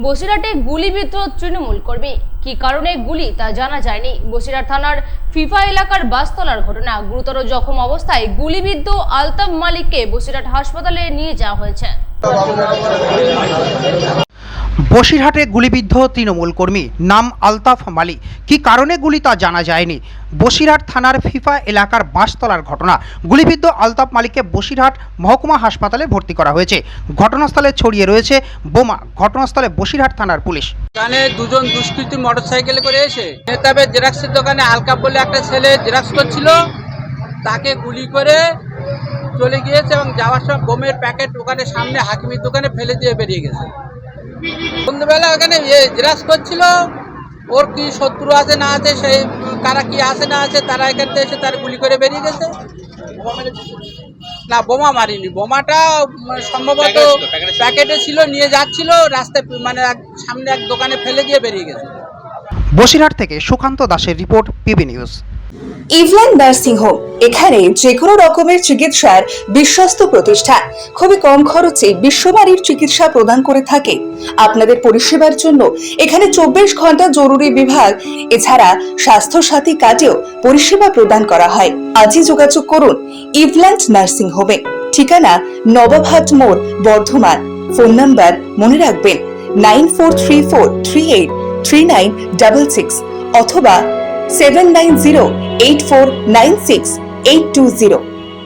বসিরহাটে গুলিবিদ্ধ তৃণমূল কর্মী। কি কারণে গুলি তা জানা যায়নি। বসিরহাট থানার ফিফা এলাকার বাসতলার ঘটনা। গুরুতর জখম অবস্থায় গুলিবিদ্ধ আলতাফ মালিককে বসিরহাট হাসপাতালে নিয়ে যাওয়া হয়েছে। বসিরহাটে গুলিবিদ্ধ তৃণমূল কর্মী, নাম আলতাফ মালিক। কি কারণে গুলি তা জানা যায়নি। বসিরহাট থানার ফিফা এলাকার বাসতলার ঘটনা। গুলিবিদ্ধ আলতাফ মালিককে বসিরহাট মহকুমা হাসপাতালে ভর্তি করা হয়েছে। ঘটনাস্থলে ছড়িয়ে রয়েছে বোমা। ঘটনাস্থলে বসিরহাট থানার পুলিশ। এখানে দুজন দুষ্কৃতী মোটরসাইকেলে করে এসে নেতাবের জেরক্সের দোকানে আলকাপ বলে একটা ছেলে জেরক্স করছিল, তাকে গুলি করে চলে গিয়েছে এবং যাওয়ার সময় বোমের প্যাকেট ওখানে সামনে হাকিমের দোকানে ফেলে দিয়ে বেরিয়ে গেছে। সন্ধ্যেবেলা ওখানে জেরক্স করছিল, ওর কি শত্রু আছে না আছে, সেই কারা কি আছে না আছে, তারা এখান থেকে এসে তার গুলি করে বেরিয়ে গেছে। না, বোমা মারিনি, বোমাটা সম্ভবত প্যাকেটে ছিল, নিয়ে যাচ্ছিল রাস্তায়, মানে সামনে এক দোকানে ফেলে দিয়ে বেরিয়ে গেছে। বসিরহাট থেকে সুকান্ত দাসের রিপোর্ট, পিবি নিউজ। ইভল্যান্ড নার্সিং হোম, এখানে যে কোনো রকমের চিকিৎসার বিশ্বস্ত প্রতিষ্ঠান। খুবই কম খরচে বিশ্বমানের চিকিৎসা প্রদান করে থাকে। আপনাদের পরিষেবার জন্য এখানে 24 ঘন্টা জরুরি বিভাগ, এছাড়া স্বাস্থ্য সাথী কার্ডেও পরিষেবা প্রদান করা হয়। আজই যোগাযোগ করুন ইভল্যান্ড নার্সিং হোমে। ঠিকানা নবাবহাট মোড়, বর্ধমান। ফোন নাম্বার মনে রাখবেন 9434383966 অথবা 7908496820।